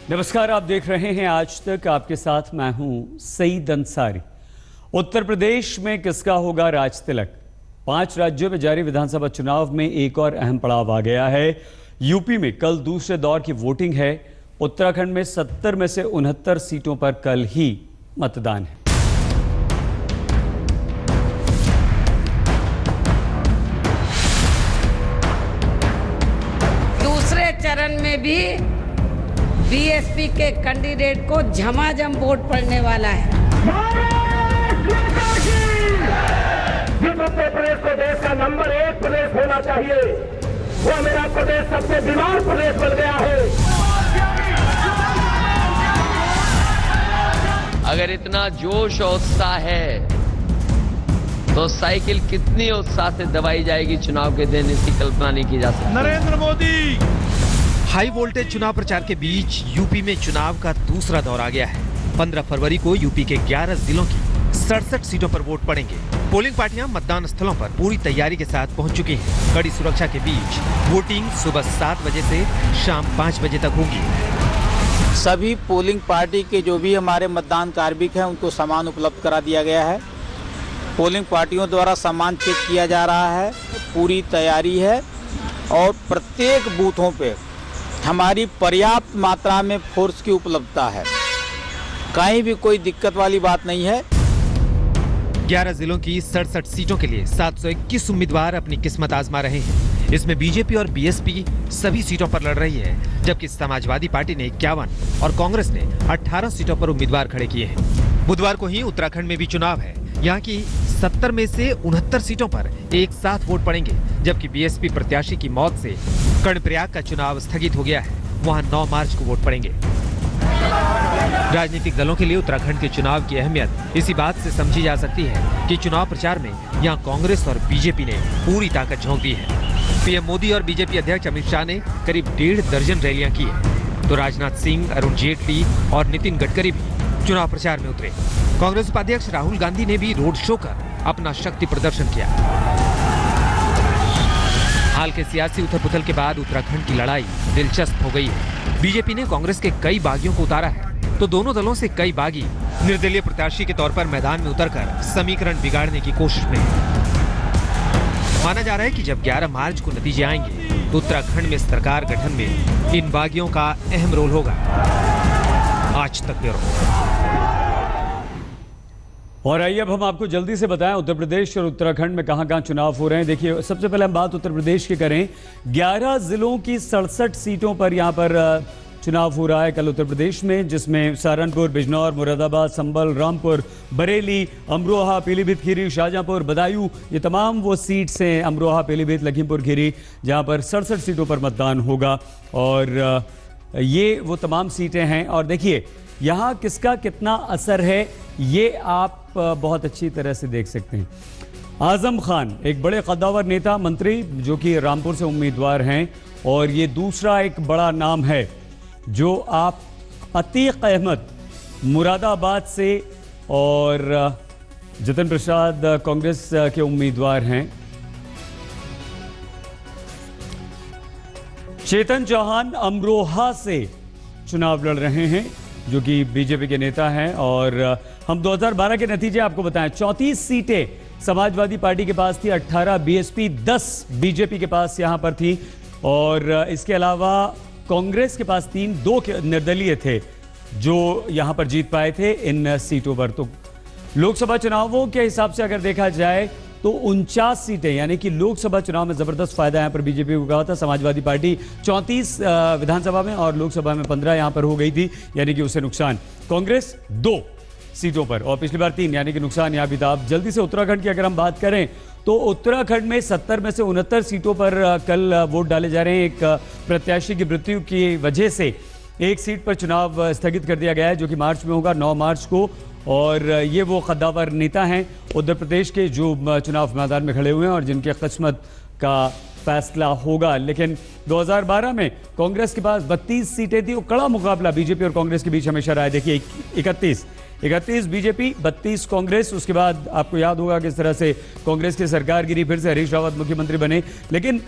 नमस्कार, आप देख रहे हैं आज तक। आपके साथ मैं हूं सईद अंसारी। उत्तर प्रदेश में किसका होगा राज तिलक? 5 राज्यों में जारी विधानसभा चुनाव में एक और अहम पड़ाव आ गया है। यूपी में कल दूसरे दौर की वोटिंग है। उत्तराखंड में 70 में से 69 सीटों पर कल ही मतदान है। दूसरे चरण में भी बीएसपी के कैंडिडेट को झमाझम वोट पड़ने वाला है। जिस उत्तर प्रदेश को देश का नंबर 1 प्रदेश होना चाहिए, वो मेरा प्रदेश सबसे बीमार प्रदेश बन गया है। अगर इतना जोश और उत्साह है तो साइकिल कितनी उत्साह से दबाई जाएगी चुनाव के दिन, इसकी कल्पना नहीं की जा सकती। नरेंद्र मोदी। हाई वोल्टेज चुनाव प्रचार के बीच यूपी में चुनाव का दूसरा दौर आ गया है। 15 फरवरी को यूपी के 11 जिलों की 67 सीटों पर वोट पड़ेंगे। पोलिंग पार्टियां मतदान स्थलों पर पूरी तैयारी के साथ पहुंच चुकी हैं। कड़ी सुरक्षा के बीच वोटिंग सुबह 7 बजे से शाम 5 बजे तक होगी। सभी पोलिंग पार्टी के जो भी हमारे मतदान कार्मिक हैं उनको सामान उपलब्ध करा दिया गया है। पोलिंग पार्टियों द्वारा सामान चेक किया जा रहा है। पूरी तैयारी है और प्रत्येक बूथों पे हमारी पर्याप्त मात्रा में फोर्स की उपलब्धता है। कहीं भी कोई दिक्कत वाली बात नहीं है। 11 जिलों की 67 सीटों के लिए 721 उम्मीदवार अपनी किस्मत आजमा रहे हैं। इसमें बीजेपी और बीएसपी सभी सीटों पर लड़ रही है, जबकि समाजवादी पार्टी ने 51 और कांग्रेस ने 18 सीटों पर उम्मीदवार खड़े किए हैं। बुधवार को ही उत्तराखंड में भी चुनाव है। यहाँ की 70 में से 69 सीटों पर एक साथ वोट पड़ेंगे, जबकि बीएसपी प्रत्याशी की मौत से कर्णप्रयाग का चुनाव स्थगित हो गया है। वहाँ 9 मार्च को वोट पड़ेंगे। राजनीतिक दलों के लिए उत्तराखंड के चुनाव की अहमियत इसी बात से समझी जा सकती है कि चुनाव प्रचार में यहाँ कांग्रेस और बीजेपी ने पूरी ताकत झोंक दी है। पीएम मोदी और बीजेपी अध्यक्ष अमित शाह ने करीब 1.5 दर्जन रैलियां की है, तो राजनाथ सिंह, अरुण जेटली और नितिन गडकरी भी चुनाव प्रचार में उतरे। कांग्रेस उपाध्यक्ष राहुल गांधी ने भी रोड शो कर अपना शक्ति प्रदर्शन किया। हाल के सियासी उथल-पुथल के बाद उत्तराखंड की लड़ाई दिलचस्प हो गई है। बीजेपी ने कांग्रेस के कई बागियों को उतारा है, तो दोनों दलों से कई बागी निर्दलीय प्रत्याशी के तौर पर मैदान में उतरकर समीकरण बिगाड़ने की कोशिश में है। माना जा रहा है कि जब 11 मार्च को नतीजे आएंगे तो उत्तराखंड में सरकार गठन में इन बागियों का अहम रोल होगा। आज तक ब्यूरो। और आइए अब हम आपको जल्दी से बताएं उत्तर प्रदेश और उत्तराखंड में कहां-कहां चुनाव हो रहे हैं। देखिए, सबसे पहले हम बात उत्तर प्रदेश की करें। 11 जिलों की 67 सीटों पर यहां पर चुनाव हो रहा है कल उत्तर प्रदेश में, जिसमें सहारनपुर, बिजनौर, मुरादाबाद, संभल, रामपुर, बरेली, अमरोहा, पीलीभीत खीरी, शाहजहांपुर, बदायूं, ये तमाम वो सीट्स हैं, अमरोहा, पीलीभीत, लखीमपुर खीरी, जहां पर 67 सीटों पर मतदान होगा। और ये वो तमाम सीटें हैं। और देखिए, यहाँ किसका कितना असर है ये आप बहुत अच्छी तरह से देख सकते हैं। आजम खान एक बड़े कद्दावर नेता मंत्री जो कि रामपुर से उम्मीदवार हैं, और ये दूसरा एक बड़ा नाम है जो आप अतीक अहमद मुरादाबाद से, और जतिन प्रसाद कांग्रेस के उम्मीदवार हैं। चेतन चौहान अमरोहा से चुनाव लड़ रहे हैं जो कि बीजेपी के नेता हैं। और हम 2012 के नतीजे आपको बताएं। 34 सीटें समाजवादी पार्टी के पास थी, 18 बीएसपी, 10 बीजेपी के पास यहां पर थी। और इसके अलावा कांग्रेस के पास 2 निर्दलीय थे जो यहां पर जीत पाए थे इन सीटों पर। तो लोकसभा चुनावों के हिसाब से अगर देखा जाए तो 49 सीटें, यानी कि लोकसभा चुनाव में जबरदस्त फायदा यहां पर बीजेपी को कहा था। समाजवादी पार्टी 34 विधानसभा में और लोकसभा में 15 यहां पर हो गई थी, यानी कि उसे नुकसान। कांग्रेस 2 सीटों पर और पिछली बार 3, यानी कि नुकसान यहां भी था। अब जल्दी से उत्तराखंड की अगर हम बात करें तो उत्तराखंड में 70 में से 69 सीटों पर कल वोट डाले जा रहे हैं। एक प्रत्याशी की मृत्यु की वजह से एक सीट पर चुनाव स्थगित कर दिया गया है, जो कि मार्च में होगा, 9 मार्च को। और ये वो कद्दावर नेता हैं उत्तर प्रदेश के जो चुनाव मैदान में खड़े हुए हैं और जिनके किस्मत का फैसला होगा। लेकिन 2012 में कांग्रेस के पास 32 सीटें थी। वो कड़ा मुकाबला बीजेपी और कांग्रेस के बीच हमेशा रहा है। देखिए, 31 बीजेपी, 32 कांग्रेस। उसके बाद आपको याद होगा किस तरह से कांग्रेस की सरकार गिरी, फिर से हरीश रावत मुख्यमंत्री बने। लेकिन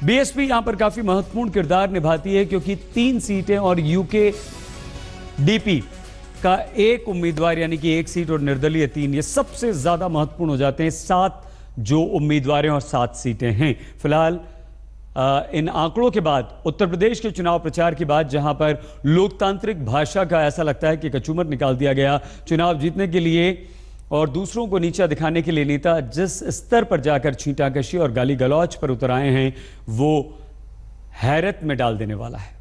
बीएसपी यहां पर काफी महत्वपूर्ण किरदार निभाती है क्योंकि 3 सीटें और यूके डीपी का 1 उम्मीदवार यानी कि 1 सीट और निर्दलीय 3, ये सबसे ज्यादा महत्वपूर्ण हो जाते हैं। 7 जो उम्मीदवार हैं और 7 सीटें हैं। फिलहाल इन आंकड़ों के बाद उत्तर प्रदेश के चुनाव प्रचार की बात, जहां पर लोकतांत्रिक भाषा का ऐसा लगता है कि कचूमर निकाल दिया गया। चुनाव जीतने के लिए और दूसरों को नीचा दिखाने के लिए नेता जिस स्तर पर जाकर छींटाकशी और गाली गलौज पर उतर आए हैं, वो हैरत में डाल देने वाला है।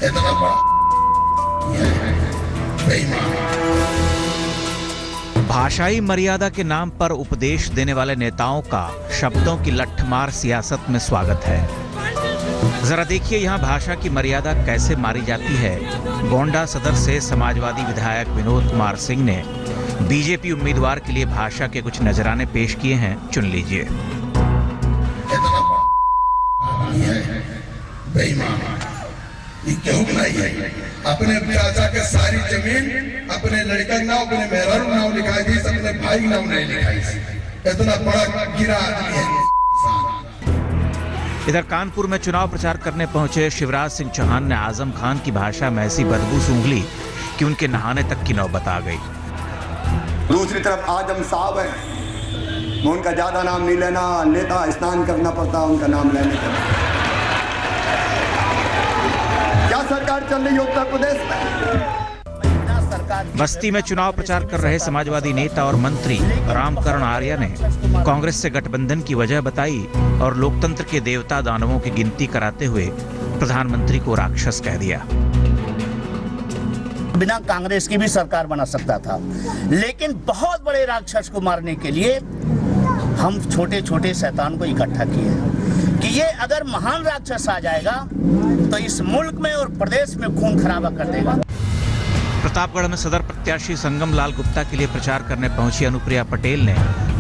इतना भाषाई मर्यादा के नाम पर उपदेश देने वाले नेताओं का शब्दों की लठमार सियासत में स्वागत है। जरा देखिए यहाँ भाषा की मर्यादा कैसे मारी जाती है। गोंडा सदर से समाजवादी विधायक विनोद कुमार सिंह ने बीजेपी उम्मीदवार के लिए भाषा के कुछ नजराने पेश किए हैं, चुन लीजिए। क्यों बनाई है? अपने चाचा के सारी जमीन अपने लड़का के नाम, अपने मेहरारू नाम लिखाई थी, अपने भाई नाम नहीं लिखाई थी। इतना बड़ा गिरा आदमी है। इधर कानपुर में चुनाव प्रचार करने पहुंचे शिवराज सिंह चौहान ने आजम खान की भाषा में ऐसी बदबू सूंघ ली कि उनके नहाने तक की नौबत आ गई। दूसरी तरफ आजम साहब है, मैं उनका ज्यादा नाम नहीं लेता, स्नान करना पड़ता उनका नाम लेने का। क्या सरकार चल रही है उत्तर प्रदेश में? बस्ती में चुनाव प्रचार कर रहे समाजवादी नेता और मंत्री रामकरण आर्य ने कांग्रेस से गठबंधन की वजह बताई और लोकतंत्र के देवता दानवों की गिनती कराते हुए प्रधानमंत्री को राक्षस कह दिया। बिना कांग्रेस की भी सरकार बना सकता था, लेकिन बहुत बड़े राक्षस को मारने के लिए हम छोटे छोटे शैतान को इकट्ठा किए कि ये अगर महान राक्षस आ जाएगा तो इस मुल्क में और प्रदेश में खून खराबा कर देगा। प्रतापगढ़ में सदर प्रत्याशी संगम लाल गुप्ता के लिए प्रचार करने पहुंची अनुप्रिया पटेल ने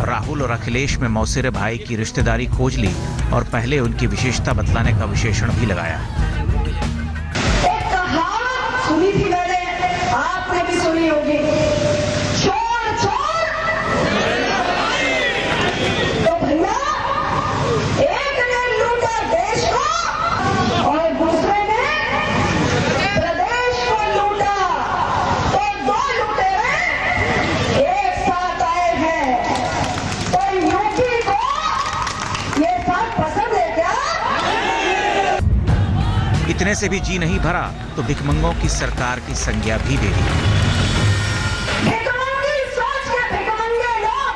राहुल और अखिलेश में मौसेरे भाई की रिश्तेदारी खोज ली और पहले उनकी विशेषता बतलाने का विशेषण भी लगाया। एक कहावत सुनी थी मैंने, आपने भी सुनी होगी, चोर चोर। तो भैया एक ने लूटा देश को और दूसरे ने प्रदेश को लूटा, तो 2 लुटेरे एक साथ आए हैं। तो यूपी को ये बात पसंद है क्या? इतने से भी जी नहीं भरा तो भिखमंगों की सरकार की संज्ञा भी दे दी। भिखमंगी सोच के भिखमंगे लोग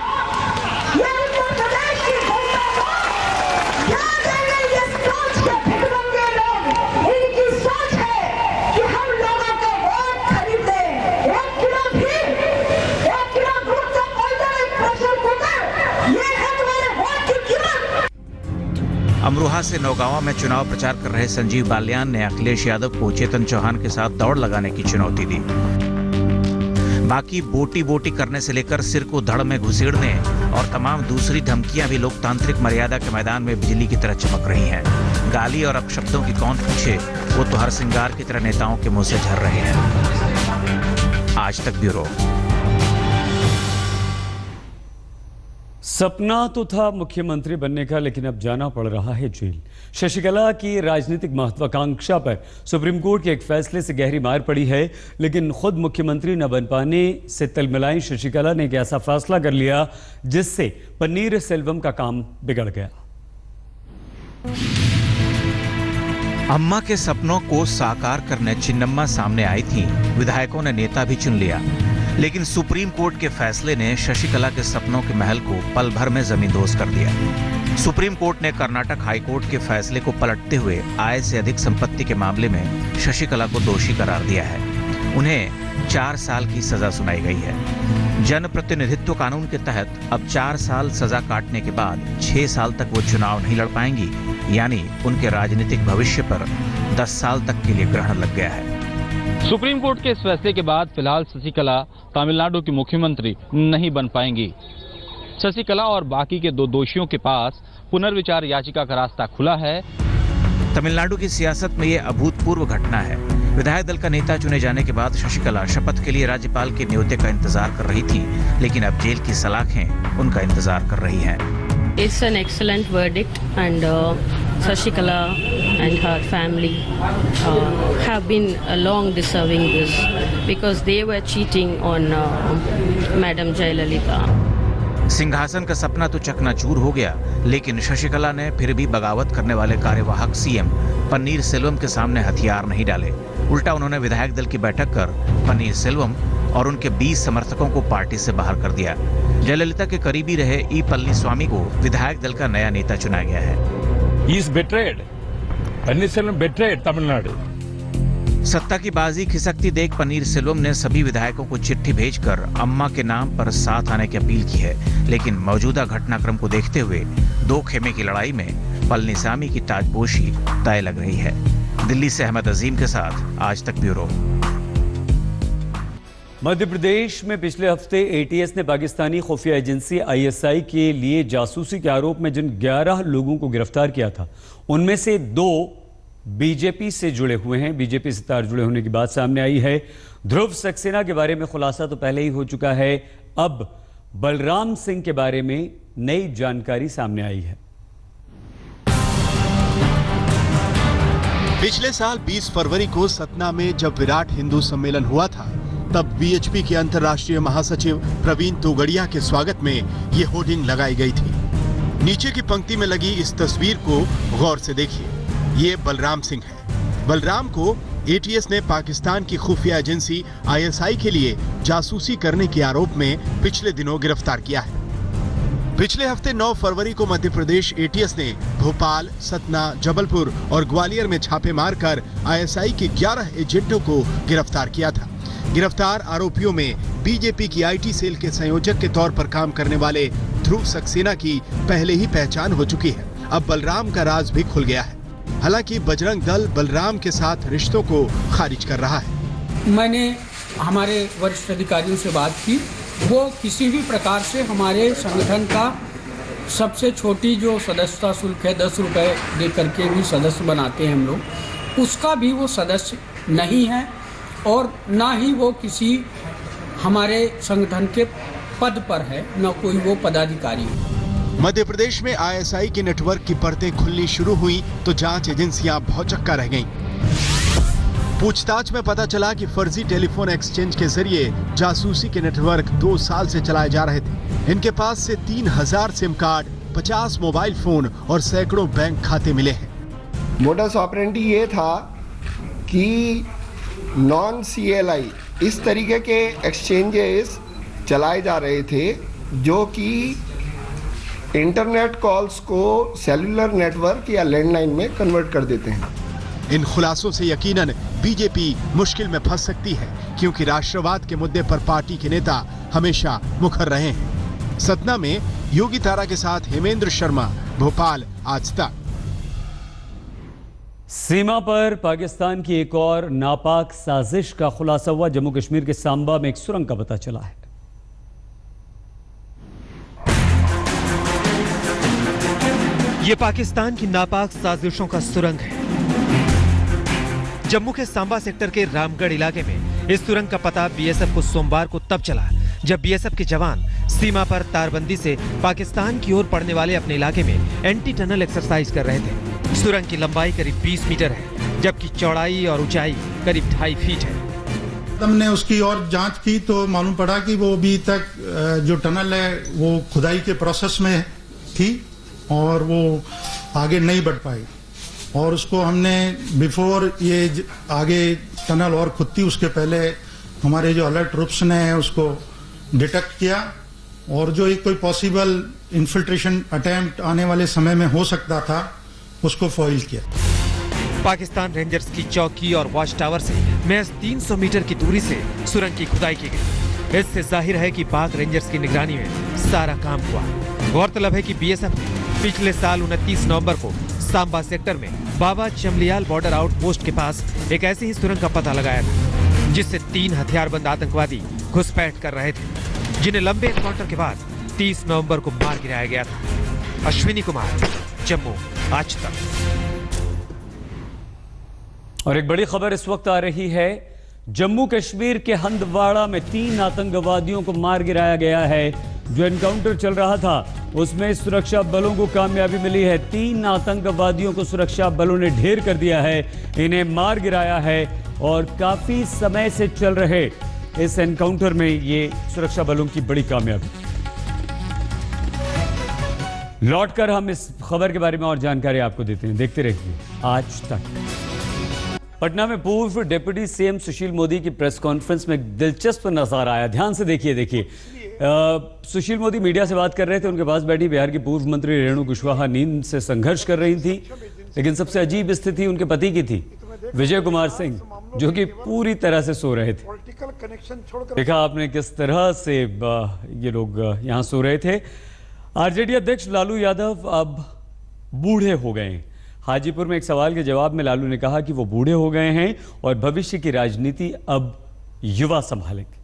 ये उत्तर प्रदेश की जनता को क्या देंगे? ये सोच के भिखमंगे लोग, इनकी सोच है कि हम लोगों को वोट खरीद दें। 1 किलो घी, 1 किलो दूध का पैसा, एक प्रेशर कुकर, ये है तुम्हारे वोट की कीमत। अमरोहा से नौगांवा में चुनाव प्रचार कर रहे संजीव बालियान ने अखिलेश यादव को चेतन चौहान के साथ दौड़ लगाने की चुनौती दी। बाकी बोटी बोटी करने से लेकर सिर को धड़ में घुसेड़ने और तमाम दूसरी धमकियां भी लोकतांत्रिक मर्यादा के मैदान में बिजली की तरह चमक रही हैं। गाली और अपशब्दों की कौन पूछे, वो तो हर श्रृंगार की तरह नेताओं के मुंह से झर रहे हैं। आज तक ब्यूरो। सपना तो था मुख्यमंत्री बनने का, लेकिन अब जाना पड़ रहा है जेल। शशिकला की राजनीतिक महत्वाकांक्षा पर सुप्रीम कोर्ट के एक फैसले से गहरी मार पड़ी है, लेकिन खुद मुख्यमंत्री न बन पाने से तिलमिलाई शशिकला ने एक ऐसा फैसला कर लिया जिससे पन्नीर सेल्वम का काम बिगड़ गया। अम्मा के सपनों को साकार करने चिन्नम्मा सामने आई थी। विधायकों ने नेता भी चुन लिया, लेकिन सुप्रीम कोर्ट के फैसले ने शशिकला के सपनों के महल को पल भर में जमींदोज कर दिया। सुप्रीम कोर्ट ने कर्नाटक हाई कोर्ट के फैसले को पलटते हुए आय से अधिक संपत्ति के मामले में शशिकला को दोषी करार दिया है। उन्हें 4 साल की सजा सुनाई गई है। जनप्रतिनिधित्व कानून के तहत अब 4 साल सजा काटने के बाद 6 साल तक वो चुनाव नहीं लड़ पाएंगी, यानी उनके राजनीतिक भविष्य पर 10 साल तक के लिए ग्रहण लग गया है। सुप्रीम कोर्ट के इस फैसले के बाद फिलहाल शशिकला तमिलनाडु की मुख्यमंत्री नहीं बन पाएंगी। शशिकला और बाकी के 2 दोषियों के पास पुनर्विचार याचिका का रास्ता खुला है। तमिलनाडु की सियासत में ये अभूतपूर्व घटना है। विधायक दल का नेता चुने जाने के बाद शशिकला शपथ के लिए राज्यपाल के न्योते का इंतजार कर रही थी, लेकिन अब जेल की सलाखें उनका इंतजार कर रही हैं। It's an excellent verdict and Shashikala and her family have been long deserving this because they were cheating on Madam Jayalalitha. सिंहासन का सपना तो चकनाचूर हो गया, लेकिन शशिकला ने फिर भी बगावत करने वाले कार्यवाहक सीएम पन्नीर सेल्वम के सामने हथियार नहीं डाले। उल्टा उन्होंने विधायक दल की बैठक कर पन्नीर सेल्वम और उनके 20 समर्थकों को पार्टी से बाहर कर दिया। जयललिता के करीबी रहे ई पलनीस्वामी को विधायक दल का नया नेता चुना गया है। He is betrayed. Panneerselvam betrayed Tamil Nadu. सत्ता की बाजी खिसकती देख पन्नीर सेल्वम ने सभी विधायकों को चिट्ठी भेजकर अम्मा के नाम पर साथ आने की अपील की है, लेकिन मौजूदा घटनाक्रम को देखते हुए दो खेमे की लड़ाई में पलनीसामी की ताजपोशी तय लग रही है। दिल्ली से अहमद अजीम के साथ आज तक ब्यूरो। मध्य प्रदेश में पिछले हफ्ते एटीएस ने पाकिस्तानी खुफिया एजेंसी आईएसआई के लिए जासूसी के आरोप में जिन 11 लोगों को गिरफ्तार किया था, उनमें से 2 बीजेपी से जुड़े हुए हैं। बीजेपी से तार जुड़े होने की बात सामने आई है। ध्रुव सक्सेना के बारे में खुलासा तो पहले ही हो चुका है, अब बलराम सिंह के बारे में नई जानकारी सामने आई है। पिछले साल 20 फरवरी को सतना में जब विराट हिंदू सम्मेलन हुआ था, तब बीएचपी के अंतर्राष्ट्रीय महासचिव प्रवीण तोगड़िया के स्वागत में ये होर्डिंग लगाई गई थी। नीचे की पंक्ति में लगी इस तस्वीर को गौर से देखिए, ये बलराम सिंह है। बलराम को एटीएस ने पाकिस्तान की खुफिया एजेंसी आईएसआई के लिए जासूसी करने के आरोप में पिछले दिनों गिरफ्तार किया है। पिछले हफ्ते 9 फरवरी को मध्य प्रदेश एटीएस ने भोपाल, सतना, जबलपुर और ग्वालियर में छापे मारकर आईएसआई के 11 एजेंटों को गिरफ्तार किया था। गिरफ्तार आरोपियों में बीजेपी की आईटी सेल के संयोजक के तौर पर काम करने वाले ध्रुव सक्सेना की पहले ही पहचान हो चुकी है। अब बलराम का राज भी खुल गया है। हालांकि बजरंग दल बलराम के साथ रिश्तों को खारिज कर रहा है। मैंने हमारे वरिष्ठ अधिकारियों से बात की, वो किसी भी प्रकार से हमारे संगठन का सबसे छोटी जो सदस्यता शुल्क है 10 रुपए दे करके भी सदस्य बनाते हैं हम लोग, उसका भी वो सदस्य नहीं है और ना ही वो किसी हमारे संगठन के पद पर है, न कोई वो पदाधिकारी है। मध्य प्रदेश में आईएसआई के नेटवर्क की परतें खुलनी शुरू हुई तो जांच एजेंसियां भौचक्का रह गईं। पूछताछ में पता चला कि फर्जी टेलीफोन एक्सचेंज के जरिए जासूसी के नेटवर्क 2 साल से चलाए जा रहे थे। इनके पास से 3000 सिम कार्ड, 50 मोबाइल फोन और सैकड़ों बैंक खाते मिले हैं। मोडस ऑपरेंडी ये था कि नॉन सीएलआई इस तरीके के एक्सचेंजेस चलाए जा रहे थे जो कि इंटरनेट कॉल्स को सेलुलर नेटवर्क या लैंडलाइन में कन्वर्ट कर देते हैं। इन खुलासों से यकीनन बीजेपी मुश्किल में फंस सकती है, क्योंकि राष्ट्रवाद के मुद्दे पर पार्टी के नेता हमेशा मुखर रहे हैं। सतना में योगी तारा के साथ हेमेंद्र शर्मा, भोपाल, आज तक। सीमा पर पाकिस्तान की एक और नापाक साजिश का खुलासा हुआ। जम्मू कश्मीर के सांबा में एक सुरंग का पता चला है। ये पाकिस्तान की नापाक साजिशों का सुरंग है। जम्मू के सांबा सेक्टर के रामगढ़ इलाके में इस सुरंग का पता बीएसएफ को सोमवार को तब चला जब बीएसएफ के जवान सीमा पर तारबंदी से पाकिस्तान की ओर पड़ने वाले अपने इलाके में एंटी टनल एक्सरसाइज कर रहे थे। सुरंग की लंबाई करीब 20 मीटर है, जबकि चौड़ाई और ऊंचाई करीब 2.5 फीट है। हमने उसकी और जांच की तो मालूम पड़ा कि वो अभी तक जो टनल है वो खुदाई के प्रोसेस में थी और वो आगे नहीं बढ़ पाई, और उसको हमने बिफोर ये आगे टनल और खुदती उसके पहले हमारे जो अलर्ट ग्रुप्स ने उसको डिटेक्ट किया और जो एक कोई पॉसिबल इन्फिल्ट्रेशन अटेम्प्ट आने वाले समय में हो सकता था उसको फॉइल किया। पाकिस्तान रेंजर्स की चौकी और वॉच टावर से महज 300 मीटर की दूरी से सुरंग की खुदाई की गई। इससे जाहिर है कि पाक रेंजर्स की निगरानी में सारा काम हुआ। गौरतलब है कि बीएसएफ ने पिछले साल 29 नवंबर को सांबा सेक्टर में बाबा चमलियाल बॉर्डर आउटपोस्ट के पास एक ऐसी ही सुरंग का पता लगाया था, जिससे 3 हथियारबंद आतंकवादी घुसपैठ कर रहे थे, जिन्हें लंबे एनकाउंटर के बाद 30 नवंबर को मार गिराया गया था। अश्विनी कुमार, जम्मू, आज तक। और एक बड़ी खबर इस वक्त आ रही है। जम्मू कश्मीर के हंदवाड़ा में 3 आतंकवादियों को मार गिराया गया है। जो एनकाउंटर चल रहा था उसमें सुरक्षा बलों को कामयाबी मिली है। 3 आतंकवादियों को सुरक्षा बलों ने ढेर कर दिया है, इन्हें मार गिराया है और काफी समय से चल रहे इस एनकाउंटर में ये सुरक्षा बलों की बड़ी कामयाबी। लौटकर हम इस खबर के बारे में और जानकारी आपको देते हैं, देखते रहिए आज तक। पटना में पूर्व डिप्टी सीएम सुशील मोदी की प्रेस कॉन्फ्रेंस में एक दिलचस्प नजारा आया, ध्यान से देखिए। सुशील मोदी मीडिया से बात कर रहे थे, उनके पास बैठी बिहार की पूर्व मंत्री रेणु कुशवाहा नींद से संघर्ष कर रही थी, लेकिन सबसे अजीब स्थिति उनके पति की थी, विजय कुमार सिंह, जो कि पूरी तरह से सो रहे थे। देखा आपने किस तरह से ये लोग यहाँ सो रहे थे। आरजेडी अध्यक्ष लालू यादव अब बूढ़े हो गए हैं। हाजीपुर में एक सवाल के जवाब में लालू ने कहा कि वो बूढ़े हो गए हैं और भविष्य की राजनीति अब युवा संभालेंगे।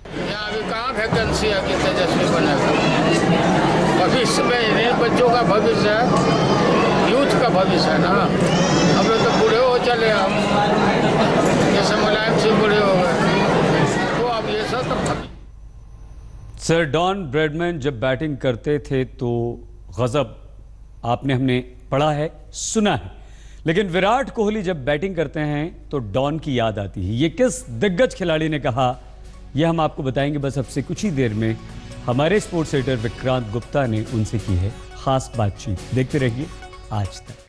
अभी कहाँ वैकेंसी है कि तेजस्वी बनेगा? भविष्य में बच्चों का भविष्य है, यूथ का भविष्य है ना। अब तो बूढ़े हो चले, हम जैसे मुलायम सिंह बूढ़े हो गए, तो अब ये सब। सर डॉन ब्रैडमैन जब बैटिंग करते थे तो गजब हमने पढ़ा है, सुना है, लेकिन विराट कोहली जब बैटिंग करते हैं तो डॉन की याद आती है। ये किस दिग्गज खिलाड़ी ने कहा, यह हम आपको बताएंगे बस अब से कुछ ही देर में। हमारे स्पोर्ट्स एडिटर विक्रांत गुप्ता ने उनसे की है खास बातचीत। देखते रहिए आज तक।